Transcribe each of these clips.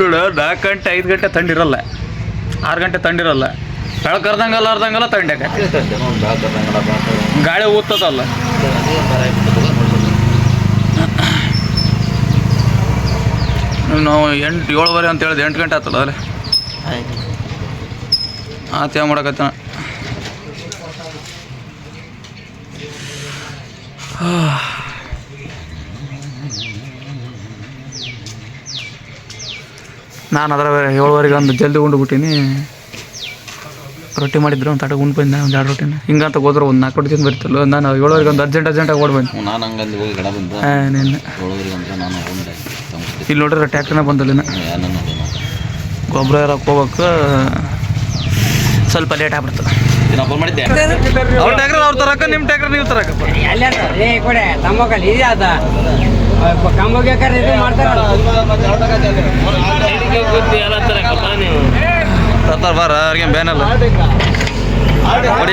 ನೋಡು 4 ಗಂಟೆ 5 ಗಂಟೆ ತಂಡಿರಲ್ಲ, 6 ಗಂಟೆ ತಂಡಿರಲ್ಲ, ಬೆಳಕರ್ದಂಗಲ್ಲ ಅರ್ಧಂಗಲ್ಲ ತಂಡಿ ಗಾಳಿ ಊದ್ತದಲ್ಲ. ನಾವು 7:30 ಅಂತ ಹೇಳಿದೆ, 8 ಗಂಟೆ ಆತಲ್ಲ ಅಲ್ಲೇ ಆತ ಮಾಡಕತ್ತ. ನಾನು ಅದರ 7:30 ಒಂದು ಜಲ್ದಿ ಉಂಡ್ಬಿಟ್ಟಿನಿ. ರೊಟ್ಟಿ ಮಾಡಿದ್ರು ಒಂದು ತಟಕ್ಕೆ ಉಂಡು ಬಂದೆ, ಒಂದು 2 ರೊಟ್ಟಿನ ಹಿಂಗಂತ ಹೋದ್ರೆ ಒಂದು 4 ರೊಟ್ಟಿ ತಿಂದು ಬರ್ತಿಲ್ಲ. ನಾನು 7:30 ಒಂದು ಅರ್ಜೆಂಟಾಗಿ ಓಡಿ ಬಂದೆ. ನಿನ್ನೆ ಇಲ್ಲಿ ನೋಡ್ರೆ ಟ್ಯಾಕ್ಟ್ರಿನ ಬಂದಲ್ಲಿನ ಗೊಬ್ಬರ ಇರೋಕೆ ಹೋಗ್ಬೇಕು, ಸ್ವಲ್ಪ ಲೇಟ್ ಆಗ್ಬಿಡ್ತದೆ. ಅವ್ರ ಟ್ಯಾಕ್ಟರ್ ಅವ್ರು ತರಕ, ನಿಮ್ಮ ಟ್ಯಾಕ್ಟರ್ ನೀವು ತರಕಪ್ಪ. ಬಾರ ಅವ್ರಿಗೆ ಬೇನಲ್ಲ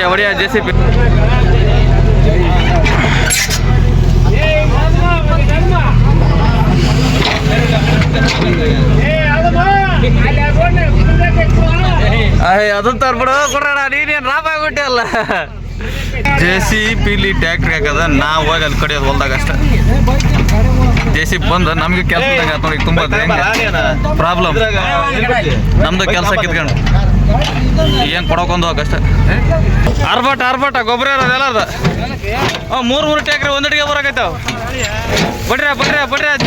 ಹೊಡಿಯ JCB. ಅದನ್ನ ತರ್ಬಿಡು ಕೊಡೋಣ, ನೀನೇನು ರಾಬ್ ಆಗ್ಬಿಟ್ಟೆ ಅಲ್ಲ. JCB ಟ್ಯಾಕ್ಟ್ರಿ ಹಾಕದ, ನಾವು ಹೋಗಿ ಅಲ್ಲಿ ಕಡಿಯೋದು ಹೊಲ್ದಾಗ ಅಷ್ಟೆ. JCB ಬಂದು ನಮಗೆ ಕೆಲಸದಾಗ ಆತ ಈಗ ತುಂಬ ಪ್ರಾಬ್ಲಮ್. ನಮ್ದು ಕೆಲಸ ಕಿತ್ಕೊಂಡು ಏನು ಕೊಡೋಕೊಂದು ಹೋಗಷ್ಟೆ. ಆರ್ಭಟ ಗೊಬ್ಬರ ಇರೋದೆಲ್ಲ ಅದು. 3 ಟ್ಯಾಕ್ಟ್ರಿ ಒಂದಡಿಗೆ ಬರೋಕೈತಾವ. ಬಡ್ರಿ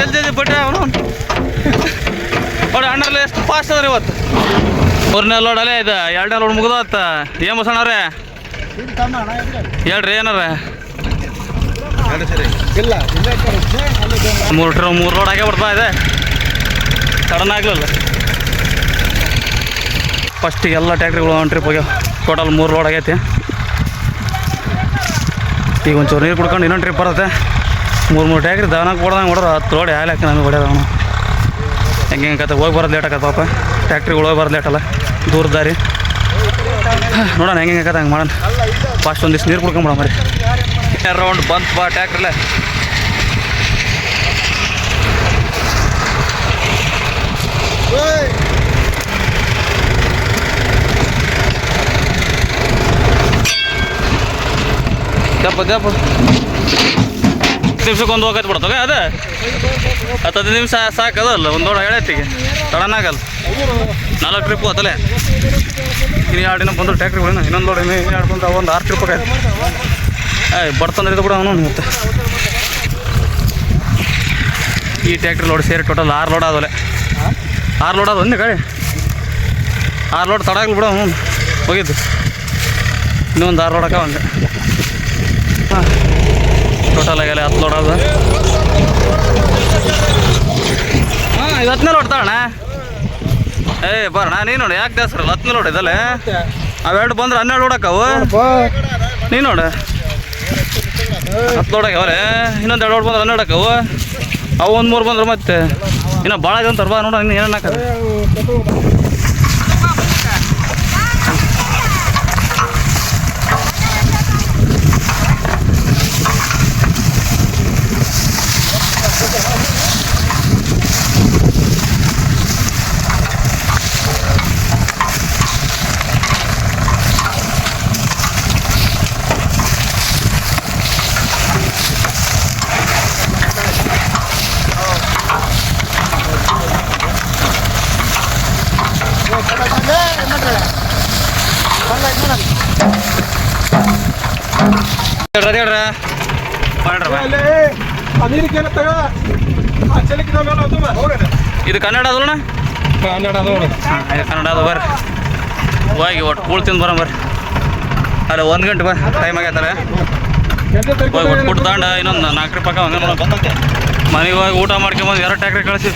ಜಲ್ದಿ ಬಡ್ರಿ ಅವನು ನೋಡಿ. ಅಣ್ಣರಲ್ಲಿ ಎಷ್ಟು ಫಾಸ್ಟ್ ಅದ್ರಿ ಇವತ್ತು. 3ನೇ ಲೋಡಲ್ಲೇ ಇದು 2ನೇ ಲೋಡ್ ಮುಗಿದತ್ತ. ಏನು ಬಸಣ್ಣವ್ರೆ ಹೇಳ್ರಿ ಏನಾರ? 3 ಲೋಡ್ ಆಗೇ ಬರ್ತಾ ಇದೆ, ಸಡನ್ ಆಗಲಿಲ್ಲ. ಫಸ್ಟಿಗೆ ಎಲ್ಲ ಟ್ಯಾಕ್ಟ್ರಿಗಳು ಒಂದು ಟ್ರಿಪ್ ಹೋಗ್ಯಾವ. ಟೋಟಲ್ 3 ಲೋಡ್ ಆಗೈತಿ. ಈಗ ಒಂಚೂರು ನೀರು ಕುಡ್ಕೊಂಡು ಇನ್ನೊಂದು ಟ್ರಿಪ್ ಬರುತ್ತೆ. 3 ಟ್ಯಾಕ್ಟ್ರಿ ದವನಕ್ಕೆ ಹೊಡೆದಂಗೆ ಹೊಡೆದ್ರೆ 10 ಲೋಡ್ ಹಾಲು ಹಾಕಿ ನಮಗೆ ಹೊಡೆಯೋದು. ಅವನು ಹೆಂಗೆ ಕತೆ ಹೋಗಿ ಬರೋದು ಲೇಟ್ ಆಗತ್ತೆ ಪಾಪ. ಟ್ಯಾಕ್ಟ್ರಿಗಳು ಹೋಗಿ ಬರೋದು ಲೇಟಲ್ಲ, ದೂರ ದಾರಿ. ನೋಡೋಣ ಹೆಂಗೆ ಕತೆ ಹಂಗೆ ಮಾಡೋಣ. ಫಾಸ್ಟ್ ಒಂದಿಷ್ಟು ನೀರು ಕುಡ್ಕೊಂಬಿಡ ಮರಿ. ರೌಂಡ್ ಬಂತು ಬಾ ಟ್ಯಾಕ್ಟ್ರಲ್ಲೇ. ದಪ್ಪ ನಿಮಿಷಕ್ಕೆ ಒಂದು ಹೋಗತ್ತೆ ಬಿಡ್ತಾವೆ ಅದೇ. 10 ನಿಮಿಷ ಸಾಕದಲ್ಲ ಒಂದು ದೊಡ್ಡ ಎಳೆತ್ತಿಗೆ ಸಡನ್ ಆಗಲ್ಲ. 4 ಟ್ರಿಪ್ಪು ಆತಲೆ. ಇನ್ನು 2 ದಿನ ಬಂದು ಟ್ಯಾಕ್ಟ್ರಿಗಳನ್ನ ಇನ್ನೊಂದು ದೊಡ್ಡ 2 ಬಂದು ಒಂದು 6 ಟ್ರಿಪ್ ಆಗೈತೆ. ಬರ್ತಂದ್ರೆ ಇದು ಕೂಡ ಅವನು ಮತ್ತೆ. ಈ ಟ್ಯಾಕ್ಟ್ರಿ ಲೋಡ್ ಸೇರಿ ಟೋಟಲ್ 6 ಲೋಡ್ ಆದಲೆ. 6 ಲೋಡ್ ಆದ ಒಂದೇ ಗಾಡಿ. 6 ಲೋಡ್ ತಡಾಗ್ಲಿ ಬಿಡ ಅವನು ಹೋಗಿದ್ದು. ಇನ್ನೊಂದು 6 ಲೋಡ್ ಹಾಕ ಹಂಗೆ. ಹಾಂ ಟೋಟಲ್ ಆಗಲ್ಲ 10 ಲೋಡ್ ಅದ. ಹಾಂ ಇದು 10ನೇ ಲೋಡ್ ತಗೋಣ. ಬರೋಣ ನೀನು ನೋಡಿ ಯಾಕೆ ದಾಸ್ರಲ್ಲ 10ನೇ ಲೋಡ್ ಇದಲ್ಲೇ. ಅವೆರಡು ಬಂದ್ರೆ 12 ಲೋಡ್ ಹಾಕವು. ನೀನು ನೋಡಿ 10 ಲೋಡ್ ಆಗ್ಯಾವ್ರೆ. ಇನ್ನೊಂದು 2 ಲೋಡ್ ಬಂದ್ರೆ 12 ಹಾಕವು. ಅವು ಒಂದು 3 ಬಂದ್ರೆ ಮತ್ತೆ ಇನ್ನೂ ಭಾಳ ಇದೆ ಅಂತಾರೆ. ಬಾ ನೋಡ ಇನ್ನು ಏನೇನು ಹಾಕೋದು. ಇದು ಕನ್ನಡ ಅದಲ್ಲ? ಕನ್ನಡ ಅದು ಬರ್ರಿ. ಹೋಗಿ ಒಟ್ಟು ಕೂಳ್ ತಿಂದು ಬರೋಂಬರ್ರಿ. ಅಲ್ಲ 1 ಗಂಟೆ ಬಾ ಟೈಮ್ ಆಗೈತಲ್ಲ. ಹೋಗಿ ಒಟ್ಟು ಕೊಟ್ಟು ತಗೊಂಡು ಇನ್ನೊಂದು 4 ಟ್ರಿಪ್ ಹಾಕ ಬಂದೆ. ಮನೆಗೆ ಹೋಗಿ ಊಟ ಮಾಡ್ಕೊಂಬಂದು 2 ಟ್ಯಾಕ್ಟ್ರಿ ಕಳಿಸಿ.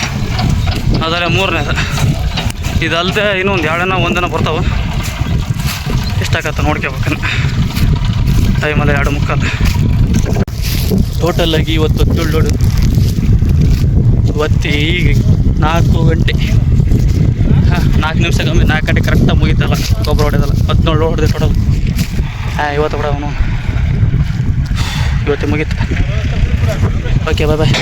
ಅದಲ್ಲೇ 3ನೇದು ಇದಲ್ಲದೆ ಇನ್ನೊಂದು 2 ಒಂದನ ಬರ್ತಾವೆ. ಎಷ್ಟಾಗತ್ತೆ ನೋಡ್ಕೋಬೇಕನ್ನ. ಟೈಮಲ್ಲಿ 2:45 ಟೋಟಲಾಗಿ ಇವತ್ತು 17 ಲೋಡು. ಇವತ್ತು ಈಗ 4 ಗಂಟೆ 4 ನಿಮಿಷಕ್ಕೊಮ್ಮೆ 4 ಗಂಟೆ ಕರೆಕ್ಟಾಗಿ ಮುಗಿತಲ್ಲ. ಗೊಬ್ಬರ ಹೊಡೆದಲ್ಲ 17 ಲೋಡ್ ಹೊಡೆದೆ ಟೋಟಲ್. ಇವತ್ತು ಕೂಡ ಅವನು ಇವತ್ತು ಮುಗೀತು. ಓಕೆ ಬಾಯ್.